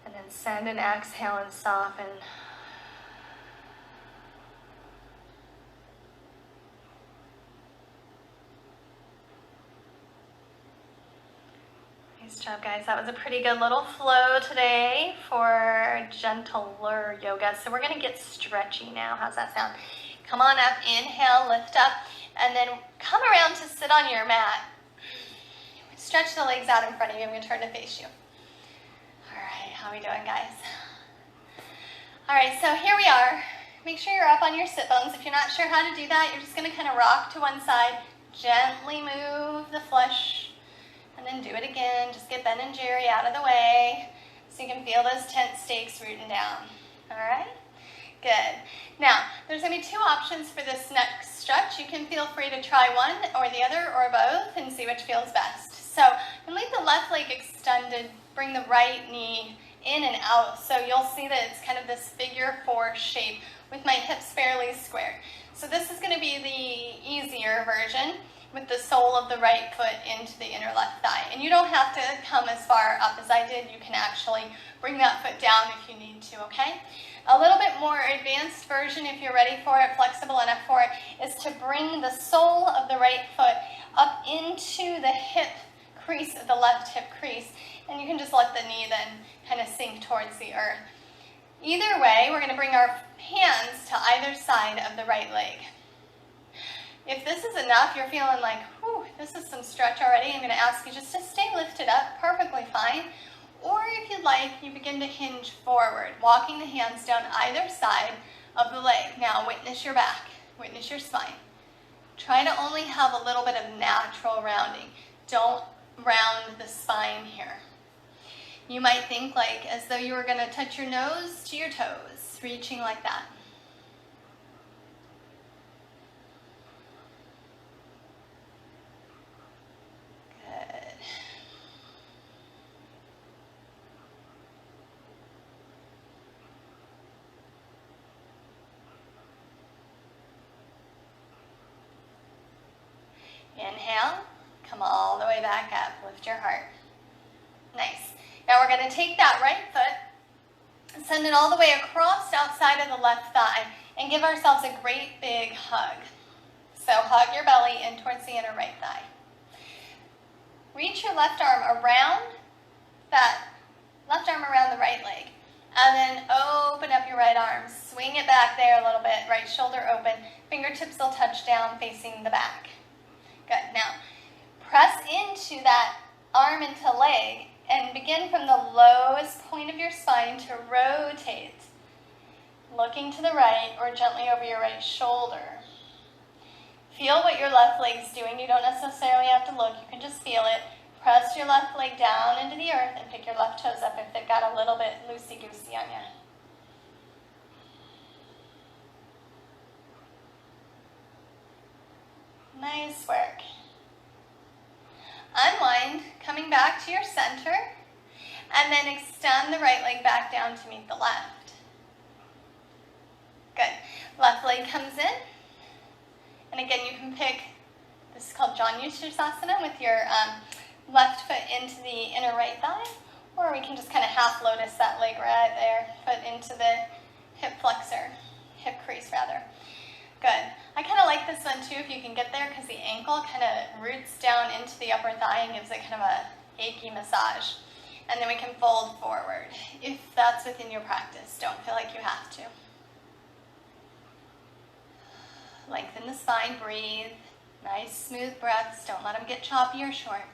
and then send an exhale and soften. Nice job, guys. That was a pretty good little flow today for gentler yoga. So we're going to get stretchy now. How's that sound? Come on up, inhale, lift up, and then come around to sit on your mat. Stretch the legs out in front of you. I'm going to turn to face you. All right, how are we doing, guys? All right, so here we are. Make sure you're up on your sit bones. If you're not sure how to do that, you're just going to kind of rock to one side, gently move the flesh, and then do it again. Just get Ben and Jerry out of the way so you can feel those tent stakes rooting down. All right? Good. Now, there's going to be two options for this next stretch. You can feel free to try one or the other or both and see which feels best. So, you can leave the left leg extended, bring the right knee in and out. So you'll see that it's kind of this figure 4 shape with my hips fairly squared. So this is going to be the easier version with the sole of the right foot into the inner left thigh. And you don't have to come as far up as I did. You can actually bring that foot down if you need to, okay? A little bit more advanced version, if you're ready for it, flexible enough for it, is to bring the sole of the right foot up into the hip crease of the left hip crease. And you can just let the knee then kind of sink towards the earth. Either way, we're going to bring our hands to either side of the right leg. If this is enough, you're feeling like, whew, this is some stretch already, I'm going to ask you just to stay lifted up, perfectly fine. Or if you'd like, you begin to hinge forward, walking the hands down either side of the leg. Now, witness your back, witness your spine. Try to only have a little bit of natural rounding. Don't round the spine here. You might think like as though you were going to touch your nose to your toes, reaching like that. Good. Inhale, come all the way back up, lift your heart. Nice. Now we're going to take that right foot, send it all the way across outside of the left thigh, and give ourselves a great big hug. So hug your belly in towards the inner right thigh. Reach your left arm around the right leg, and then open up your right arm. Swing it back there a little bit, right shoulder open. Fingertips will touch down facing the back. Good. Now, press into that arm into leg and begin from the lowest point of your spine to rotate, looking to the right or gently over your right shoulder. Feel what your left leg's doing. You don't necessarily have to look. You can just feel it. Press your left leg down into the earth and pick your left toes up if they've got a little bit loosey-goosey on you. Nice work. Unwind, coming back to your center, and then extend the right leg back down to meet the left. Good. Left leg comes in, and again you can pick, this is called Janushirasana, with your left foot into the inner right thigh, or we can just kind of half lotus that leg right there, foot into the hip flexor, hip crease rather. Good. I kind of like this one too if you can get there, because the ankle kind of roots down into the upper thigh and gives it kind of a achy massage. And then we can fold forward if that's within your practice. Don't feel like you have to. Lengthen the spine, breathe. Nice smooth breaths. Don't let them get choppy or short.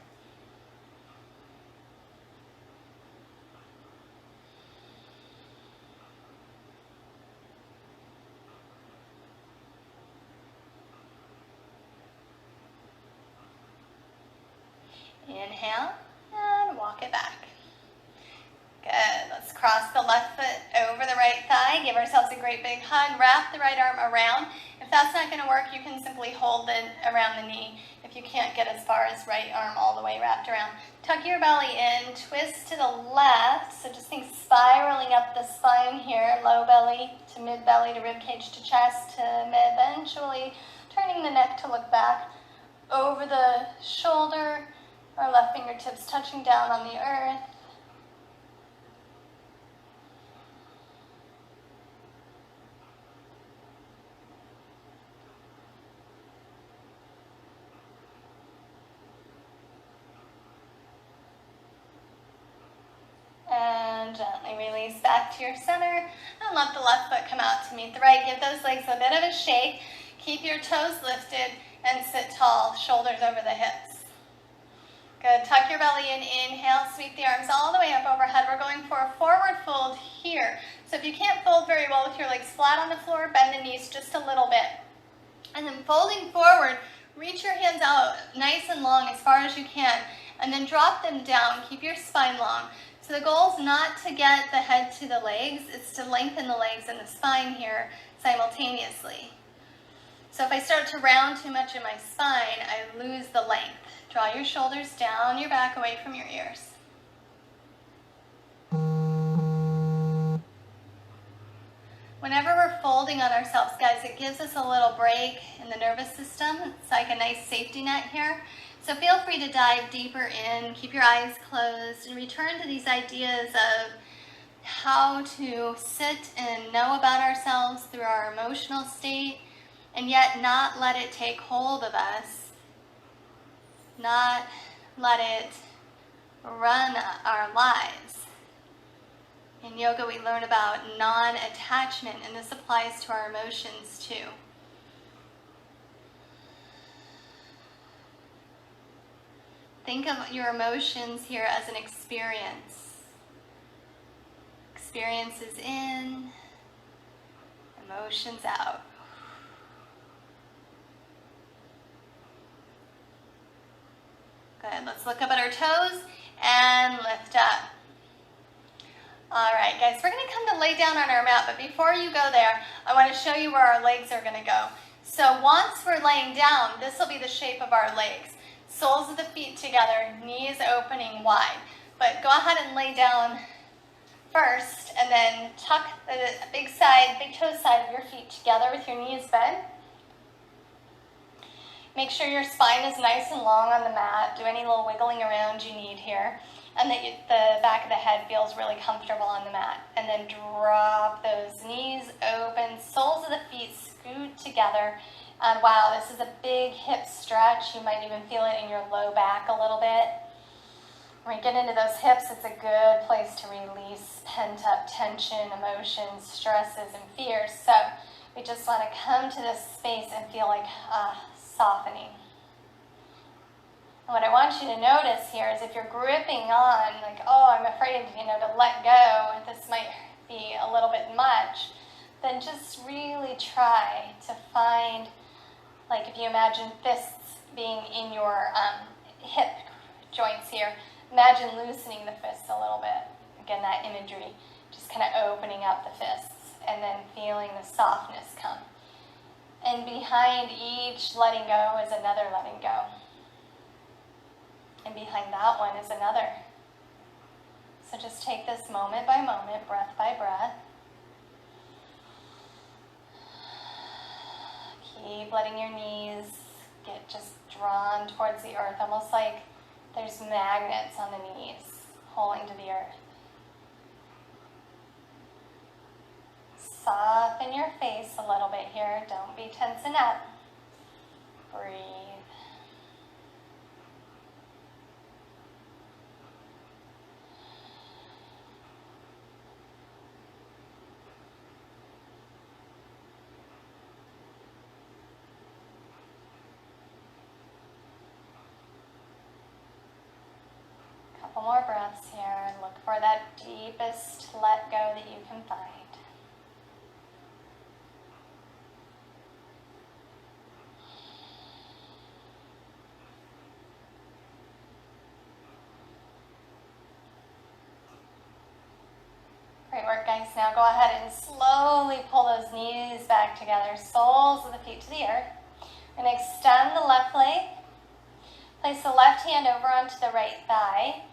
Inhale and walk it back. Good. Let's cross the left foot over the right thigh. Give ourselves a great big hug. Wrap the right arm around. If that's not going to work, you can simply hold it around the knee if you can't get as far as right arm all the way wrapped around. Tuck your belly in. Twist to the left. So just think spiraling up the spine here. Low belly to mid belly to rib cage to chest to eventually turning the neck to look back over the shoulder. Our left fingertips touching down on the earth. And gently release knees back to your center, and let the left foot come out to meet the right. Give those legs a bit of a shake. Keep your toes lifted and sit tall, shoulders over the hips. Good, tuck your belly in, inhale, sweep the arms all the way up overhead. We're going for a forward fold here. So if you can't fold very well with your legs flat on the floor, bend the knees just a little bit. And then folding forward, reach your hands out nice and long as far as you can, and then drop them down. Keep your spine long. So the goal is not to get the head to the legs, it's to lengthen the legs and the spine here simultaneously. So if I start to round too much in my spine, I lose the length. Draw your shoulders down, your back away from your ears. Whenever we're folding on ourselves, guys, it gives us a little break in the nervous system. It's like a nice safety net here. So feel free to dive deeper in, keep your eyes closed, and return to these ideas of how to sit and know about ourselves through our emotional state, and yet not let it take hold of us. Not let it run our lives. In yoga, we learn about non-attachment, and this applies to our emotions too. Think of your emotions here as an experience. Experiences in, emotions out. Good, let's look up at our toes and lift up. All right, guys, we're gonna come to lay down on our mat, but before you go there, I wanna show you where our legs are gonna go. So once we're laying down, this will be the shape of our legs. Soles of the feet together, knees opening wide. But go ahead and lay down first, and then tuck the big toe side of your feet together with your knees bent. Make sure your spine is nice and long on the mat. Do any little wiggling around you need here. And that the back of the head feels really comfortable on the mat. And then drop those knees open, soles of the feet scoot together. And wow, this is a big hip stretch. You might even feel it in your low back a little bit. When we get into those hips, it's a good place to release pent-up tension, emotions, stresses, and fears. So we just want to come to this space and feel like softening. And what I want you to notice here is if you're gripping on, like, oh, I'm afraid, to let go, this might be a little bit much, then just really try to find, like if you imagine fists being in your hip joints here, imagine loosening the fists a little bit. Again, that imagery, just kind of opening up the fists and then feeling the softness come. And behind each letting go is another letting go. And behind that one is another. So just take this moment by moment, breath by breath. Keep letting your knees get just drawn towards the earth, almost like there's magnets on the knees holding to the earth. Soften your face a little bit here. Don't be tensing up. Breathe. Couple more breaths here, and look for that deepest let go that you can find. Great work, guys. Now go ahead and slowly pull those knees back together, soles of the feet to the earth. And extend the left leg. Place the left hand over onto the right thigh.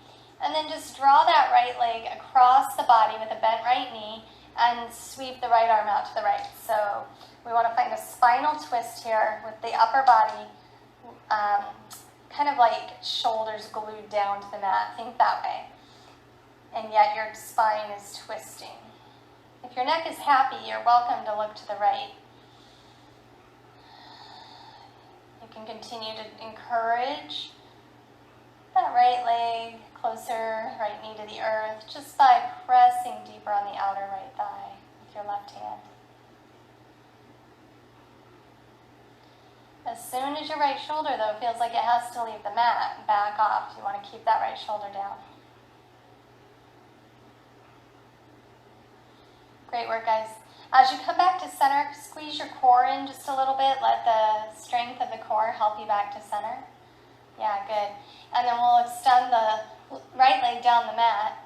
And then just draw that right leg across the body with a bent right knee and sweep the right arm out to the right. So we want to find a spinal twist here with the upper body kind of like shoulders glued down to the mat. Think that way. And yet your spine is twisting. If your neck is happy, you're welcome to look to the right. You can continue to encourage that right leg Closer right knee to the earth, just by pressing deeper on the outer right thigh with your left hand. As soon as your right shoulder, though, feels like it has to leave the mat, back off. You want to keep that right shoulder down. Great work, guys. As you come back to center, squeeze your core in just a little bit. Let the strength of the core help you back to center. Yeah, good. And then we'll extend the right leg down the mat.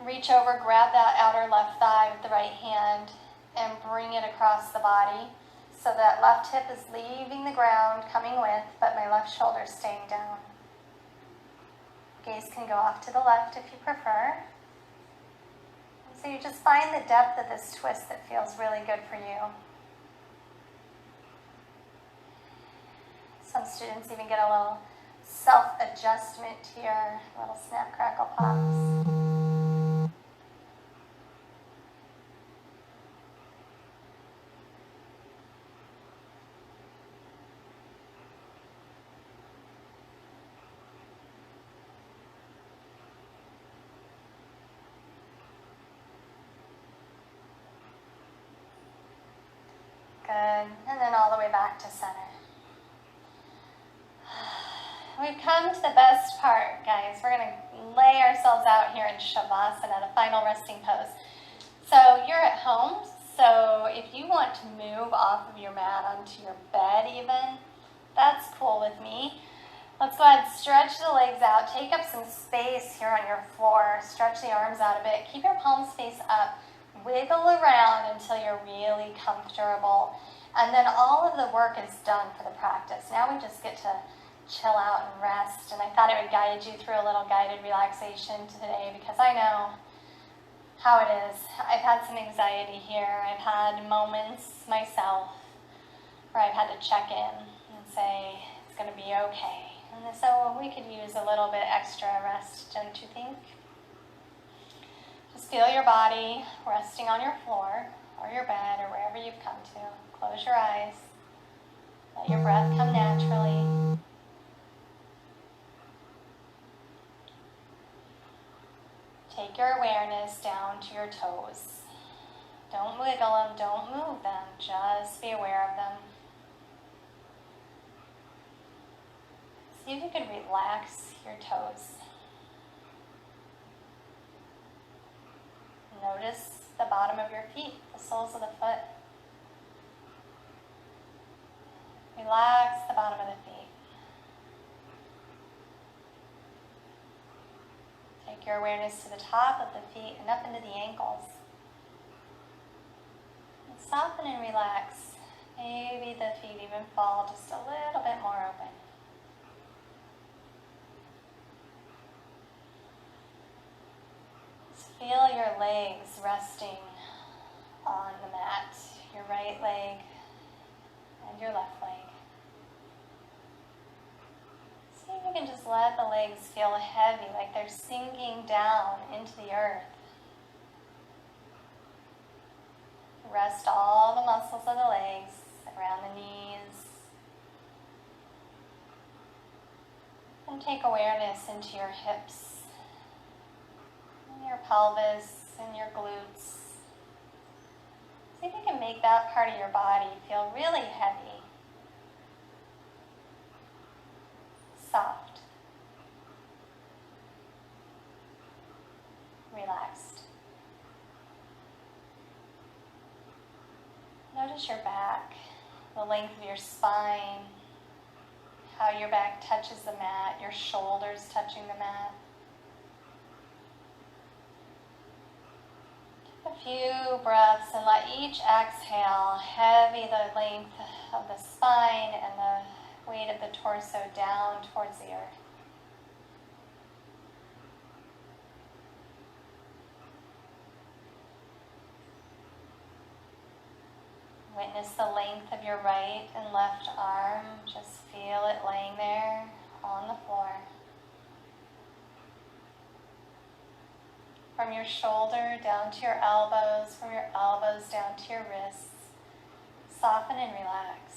Reach over, grab that outer left thigh with the right hand, and bring it across the body. So that left hip is leaving the ground, coming with, but my left shoulder is staying down. Gaze can go off to the left if you prefer. So you just find the depth of this twist that feels really good for you. Some students even get a little self-adjustment here, little snap, crackle, pops. Good, and then all the way back to center. We've come to the best part, guys. We're going to lay ourselves out here in Shavasana, the final resting pose. So you're at home, so if you want to move off of your mat onto your bed even, that's cool with me. Let's go ahead and stretch the legs out. Take up some space here on your floor. Stretch the arms out a bit. Keep your palms face up. Wiggle around until you're really comfortable. And then all of the work is done for the practice. Now we just get to chill out and rest. And I thought it would guide you through a little guided relaxation today because I know how it is. I've had some anxiety here. I've had moments myself where I've had to check in and say, it's going to be okay. And so we could use a little bit extra rest, don't you think? Just feel your body resting on your floor or your bed or wherever you've come to. Close your eyes. Let your breath come naturally. Take your awareness down to your toes. Don't wiggle them, don't move them, just be aware of them. See if you can relax your toes. Notice the bottom of your feet, the soles of the foot. Relax the bottom of the feet. Take your awareness to the top of the feet and up into the ankles. And soften and relax. Maybe the feet even fall just a little bit more open. Just feel your legs resting on the mat. Your right leg and your left leg. See if you can just let the legs feel heavy, like they're sinking down into the earth. Rest all the muscles of the legs around the knees. And take awareness into your hips, and your pelvis, and your glutes. See if you can make that part of your body feel really heavy. Soft. Relaxed. Notice your back, the length of your spine, how your back touches the mat, your shoulders touching the mat. Take a few breaths and let each exhale heavy the length of the spine and the weight of the torso down towards the earth. Witness the length of your right and left arm. Just feel it laying there on the floor. From your shoulder down to your elbows, from your elbows down to your wrists. Soften and relax.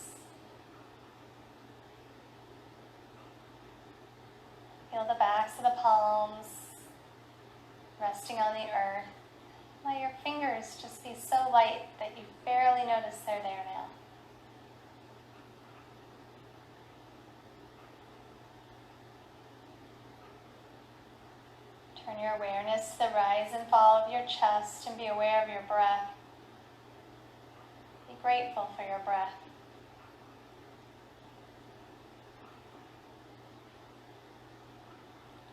Feel the backs of the palms resting on the earth. Let your fingers just be so light that you barely notice they're there now. Turn your awareness to the rise and fall of your chest and be aware of your breath. Be grateful for your breath.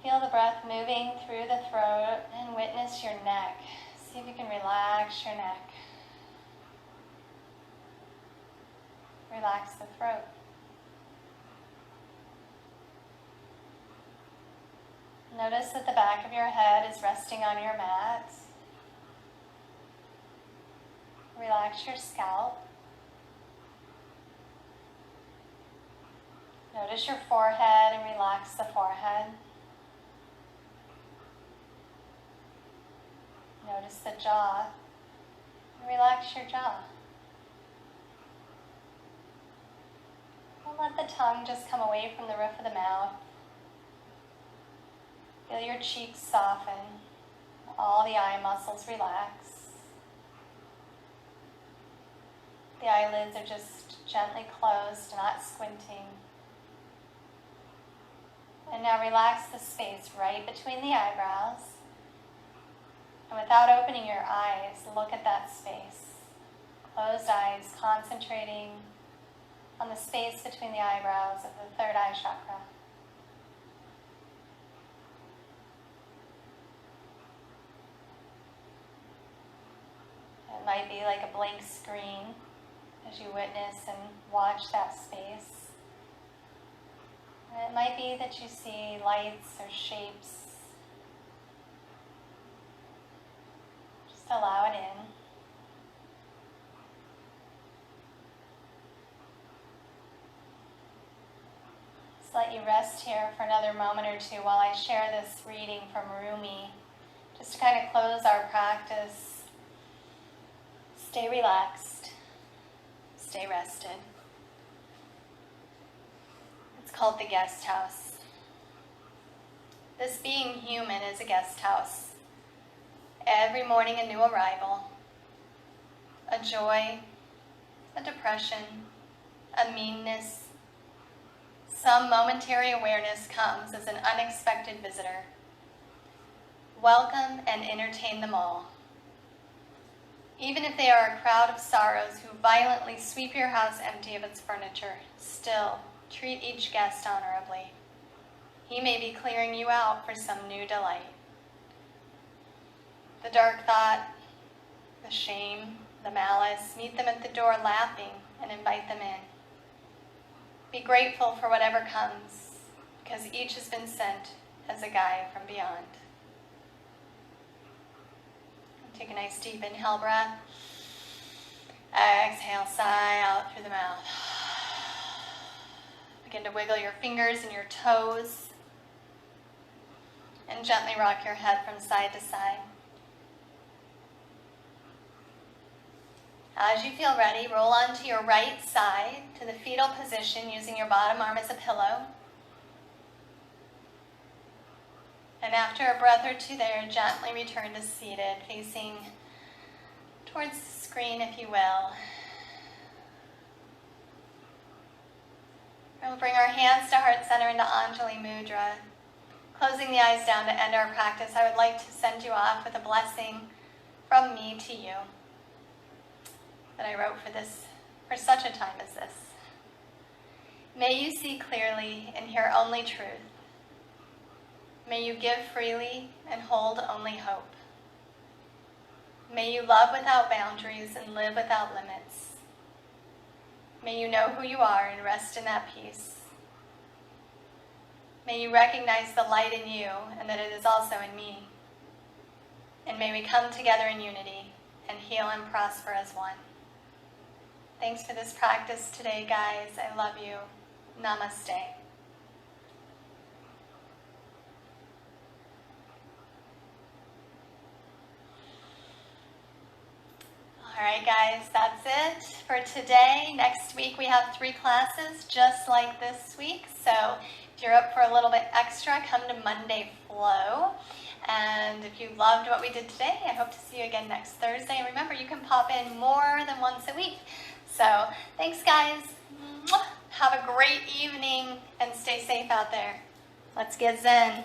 Feel the breath moving through the throat and witness your neck. See if you can relax your neck. Relax the throat. Notice that the back of your head is resting on your mat. Relax your scalp. Notice your forehead and relax the forehead. Notice the jaw and relax your jaw. And let the tongue just come away from the roof of the mouth. Feel your cheeks soften. All the eye muscles relax. The eyelids are just gently closed, not squinting. And now relax the space right between the eyebrows. And without opening your eyes, look at that space. Closed eyes, concentrating on the space between the eyebrows of the third eye chakra. It might be like a blank screen as you witness and watch that space. And it might be that you see lights or shapes. Allow it in. Just let you rest here for another moment or two while I share this reading from Rumi, just to kind of close our practice. Stay relaxed. Stay rested. It's called the guest house. This being human is a guest house. Every morning a new arrival, a joy, a depression, a meanness. Some momentary awareness comes as an unexpected visitor. Welcome and entertain them all. Even if they are a crowd of sorrows who violently sweep your house empty of its furniture, still treat each guest honorably. He may be clearing you out for some new delight. The dark thought, the shame, the malice, meet them at the door laughing and invite them in. Be grateful for whatever comes, because each has been sent as a guide from beyond. Take a nice deep inhale breath. Exhale, sigh out through the mouth. Begin to wiggle your fingers and your toes, and gently rock your head from side to side. As you feel ready, roll onto your right side to the fetal position using your bottom arm as a pillow. And after a breath or two there, gently return to seated, facing towards the screen, if you will. And we'll bring our hands to heart center into Anjali Mudra. Closing the eyes down to end our practice, I would like to send you off with a blessing from me to you that I wrote for such a time as this. May you see clearly and hear only truth. May you give freely and hold only hope. May you love without boundaries and live without limits. May you know who you are and rest in that peace. May you recognize the light in you and that it is also in me. And may we come together in unity and heal and prosper as one. Thanks for this practice today, guys. I love you. Namaste. All right, right, guys, that's it for today. Next week we have 3 classes just like this week. So if you're up for a little bit extra, come to Monday Flow. And if you loved what we did today, I hope to see you again next Thursday. And remember, you can pop in more than once a week. So thanks, guys. Have a great evening and stay safe out there. Let's get Zen.